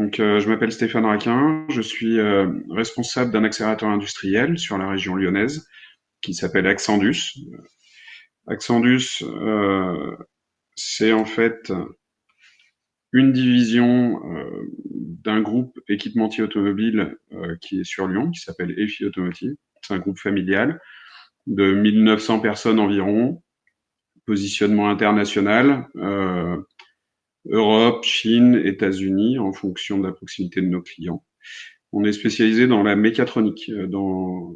Donc, je m'appelle Stéphane Raquin, je suis responsable d'un accélérateur industriel sur la région lyonnaise qui s'appelle Accendus. Accendus, c'est en fait une division d'un groupe équipementier automobile qui est sur Lyon, qui s'appelle EFI Automotive. C'est un groupe familial de 1900 personnes environ, positionnement international, Europe, Chine, États-Unis, en fonction de la proximité de nos clients. On est spécialisé dans la mécatronique, dans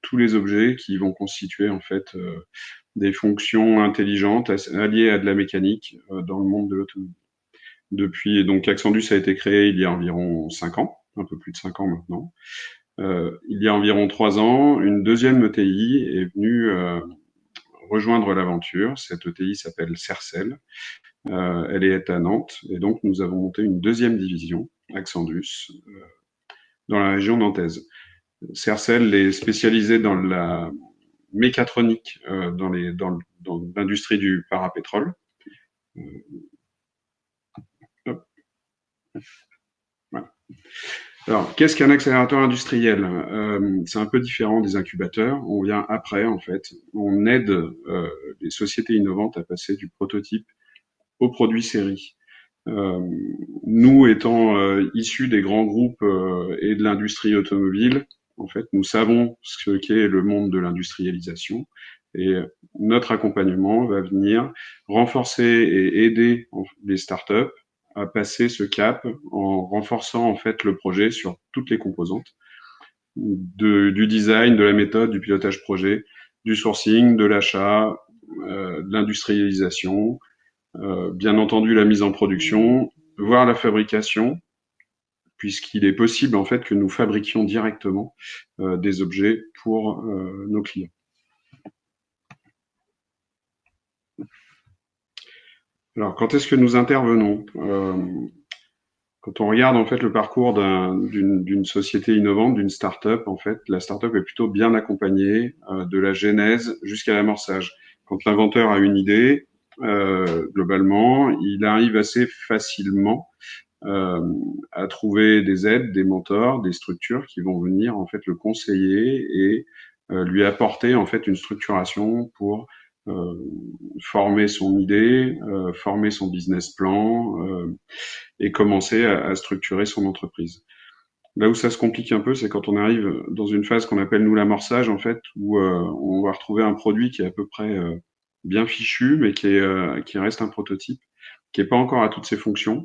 tous les objets qui vont constituer en fait des fonctions intelligentes alliées à de la mécanique dans le monde de l'automobile. Depuis, donc Accendus a été créé il y a environ 5 ans, un peu plus de 5 ans maintenant. Il y a environ 3 ans, une deuxième ETI est venue rejoindre l'aventure. Cette ETI s'appelle Sercel. Elle est à Nantes et donc nous avons monté une deuxième division, Accendus, dans la région nantaise. Sercel est spécialisé dans la mécatronique dans l'industrie du parapétrole. Voilà. Alors, qu'est-ce qu'un accélérateur industriel? C'est un peu différent des incubateurs. On vient après, en fait. On aide les sociétés innovantes à passer du prototype au produit série. Nous, étant issus des grands groupes et de l'industrie automobile, en fait, nous savons ce qu'est le monde de l'industrialisation et notre accompagnement va venir renforcer et aider les startups à passer ce cap en renforçant en fait le projet sur toutes les composantes du design, de la méthode, du pilotage projet, du sourcing, de l'achat, de l'industrialisation, bien entendu la mise en production, voire la fabrication, puisqu'il est possible en fait que nous fabriquions directement des objets pour nos clients. Alors, quand est-ce que nous intervenons? Quand on regarde en fait le parcours d'une société innovante, d'une start-up, en fait, la start-up est plutôt bien accompagnée de la genèse jusqu'à l'amorçage. Quand l'inventeur a une idée, globalement, il arrive assez facilement à trouver des aides, des mentors, des structures qui vont venir en fait le conseiller et lui apporter en fait une structuration pour former son idée, former son business plan et commencer à structurer son entreprise. Là où ça se complique un peu, c'est quand on arrive dans une phase qu'on appelle nous l'amorçage en fait, où on va retrouver un produit qui est à peu près bien fichu, mais qui reste un prototype, qui est pas encore à toutes ses fonctions.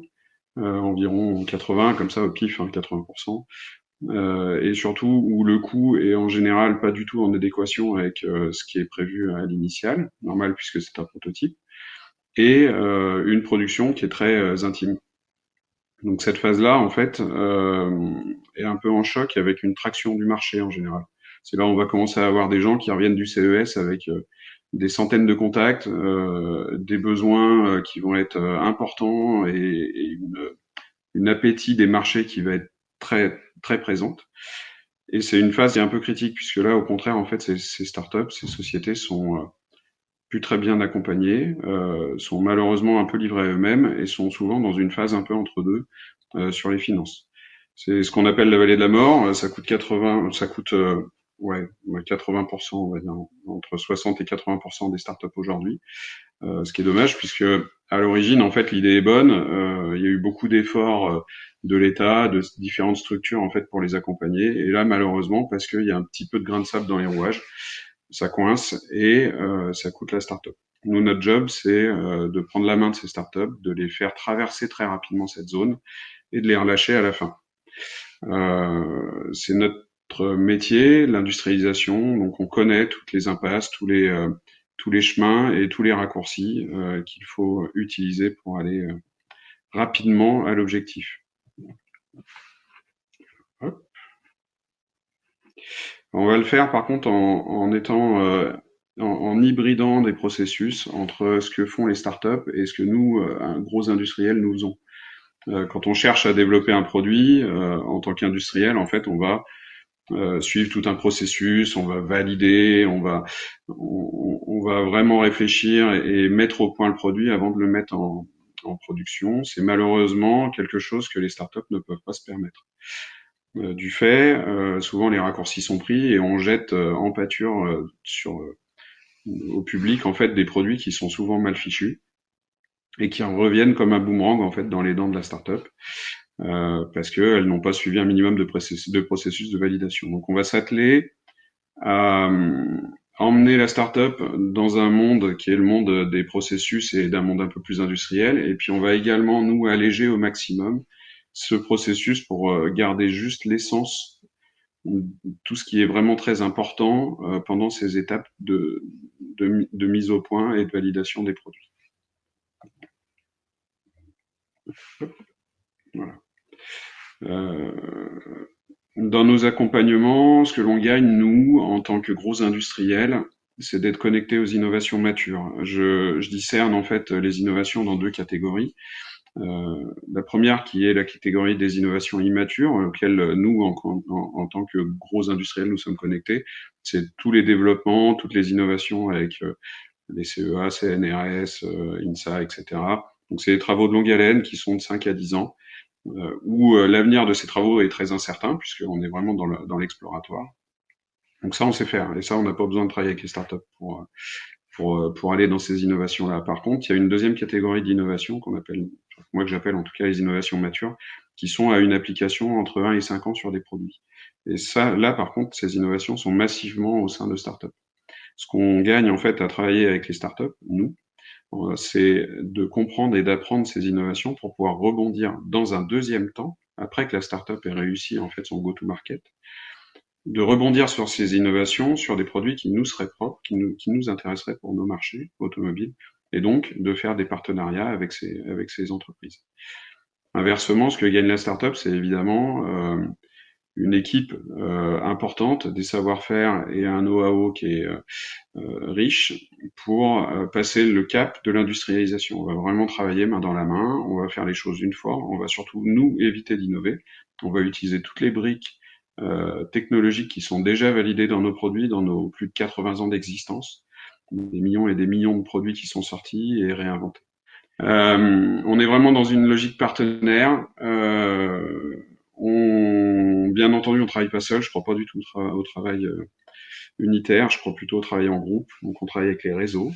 Environ 80, comme ça au pif, 80%. Et surtout où le coût est en général pas du tout en adéquation avec ce qui est prévu à l'initial, normal puisque c'est un prototype, et une production qui est très intime. Donc cette phase-là, en fait, est un peu en choc avec une traction du marché en général. C'est là où on va commencer à avoir des gens qui reviennent du CES avec des centaines de contacts, des besoins qui vont être importants et une appétit des marchés qui va être très très présente. Et c'est une phase qui est un peu critique puisque là, au contraire, en fait, ces startups, ces sociétés sont plus très bien accompagnées, sont malheureusement un peu livrées à eux-mêmes et sont souvent dans une phase un peu entre deux sur les finances. C'est ce qu'on appelle la vallée de la mort. Ça coûte 80%, on va dire, entre 60 et 80% des startups aujourd'hui. Ce qui est dommage puisque à l'origine, en fait, l'idée est bonne. Il y a eu beaucoup d'efforts de l'État, de différentes structures en fait pour les accompagner. Et là, malheureusement, parce qu'il y a un petit peu de grain de sable dans les rouages, ça coince et ça coûte la start-up. Nous, notre job, c'est de prendre la main de ces startups, de les faire traverser très rapidement cette zone et de les relâcher à la fin. C'est notre métier, l'industrialisation. Donc, on connaît toutes les impasses, tous les chemins et tous les raccourcis qu'il faut utiliser pour aller rapidement à l'objectif. Hop. On va le faire par contre en hybridant des processus entre ce que font les startups et ce que nous, un gros industriel, nous faisons. Quand on cherche à développer un produit en tant qu'industriel, en fait, on va suivre tout un processus, on va valider, on va vraiment réfléchir et mettre au point le produit avant de le mettre en production, c'est malheureusement quelque chose que les startups ne peuvent pas se permettre. Du fait, souvent les raccourcis sont pris et on jette en pâture au public en fait des produits qui sont souvent mal fichus et qui reviennent comme un boomerang en fait dans les dents de la startup parce qu'elles n'ont pas suivi un minimum de processus de validation. Donc on va s'atteler à emmener la startup dans un monde qui est le monde des processus et d'un monde un peu plus industriel, et puis on va également nous alléger au maximum ce processus pour garder juste l'essence, tout ce qui est vraiment très important pendant ces étapes de mise au point et de validation des produits. Voilà. Dans nos accompagnements, ce que l'on gagne, nous, en tant que gros industriels, c'est d'être connectés aux innovations matures. Je discerne en fait les innovations dans deux catégories. La première qui est la catégorie des innovations immatures, auxquelles nous, en tant que gros industriels, nous sommes connectés. C'est tous les développements, toutes les innovations avec les CEA, CNRS, INSA, etc. Donc c'est des travaux de longue haleine qui sont de 5 à 10 ans, où l'avenir de ces travaux est très incertain, puisqu'on est vraiment dans l'exploratoire. Donc ça, on sait faire, et ça, on n'a pas besoin de travailler avec les startups pour aller dans ces innovations-là. Par contre, il y a une deuxième catégorie d'innovations que j'appelle en tout cas les innovations matures, qui sont à une application entre 1 et 5 ans sur des produits. Et ça, là, par contre, ces innovations sont massivement au sein de startups. Ce qu'on gagne, en fait, à travailler avec les startups, nous, c'est de comprendre et d'apprendre ces innovations pour pouvoir rebondir dans un deuxième temps, après que la startup ait réussi, en fait, son go-to-market, de rebondir sur ces innovations, sur des produits qui nous seraient propres, qui nous intéresseraient pour nos marchés automobiles, et donc de faire des partenariats avec ces entreprises. Inversement, ce que gagne la startup, c'est évidemment une équipe importante, des savoir-faire et un know-how qui est riche pour passer le cap de l'industrialisation. On va vraiment travailler main dans la main, on va faire les choses une fois, on va surtout nous éviter d'innover, on va utiliser toutes les briques technologiques qui sont déjà validées dans nos produits, dans nos plus de 80 ans d'existence, des millions et des millions de produits qui sont sortis et réinventés. On est vraiment dans une logique partenaire. Bien entendu, on travaille pas seul. Je crois pas du tout au travail unitaire. Je crois plutôt au travail en groupe. Donc, on travaille avec les réseaux.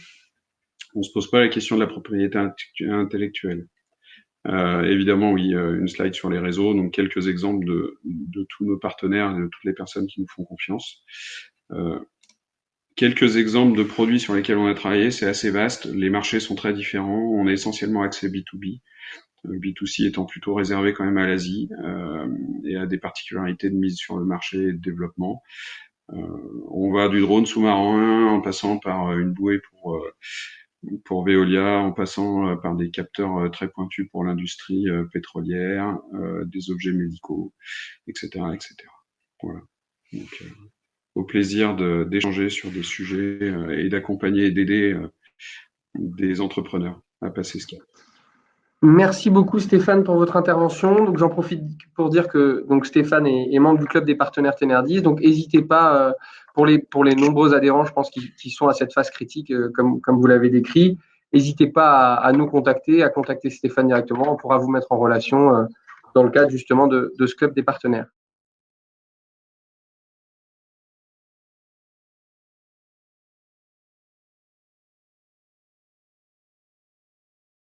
On se pose pas la question de la propriété intellectuelle. Évidemment, oui, une slide sur les réseaux. Donc, quelques exemples de tous nos partenaires et de toutes les personnes qui nous font confiance. Quelques exemples de produits sur lesquels on a travaillé, c'est assez vaste. Les marchés sont très différents. On est essentiellement axé B2B. B2C étant plutôt réservé quand même à l'Asie et à des particularités de mise sur le marché et de développement. On va du drone sous-marin en passant par une bouée pour Veolia, en passant par des capteurs très pointus pour l'industrie pétrolière, des objets médicaux, etc., etc. Voilà. Donc, au plaisir d'échanger sur des sujets et d'accompagner et d'aider des entrepreneurs à passer ce cap. Merci beaucoup Stéphane pour votre intervention. Donc j'en profite pour dire que donc Stéphane est membre du club des partenaires Tener10. Donc n'hésitez pas pour les nombreux adhérents, je pense qui sont à cette phase critique comme vous l'avez décrit. N'hésitez pas à nous contacter, à contacter Stéphane directement. On pourra vous mettre en relation dans le cadre justement de ce club des partenaires.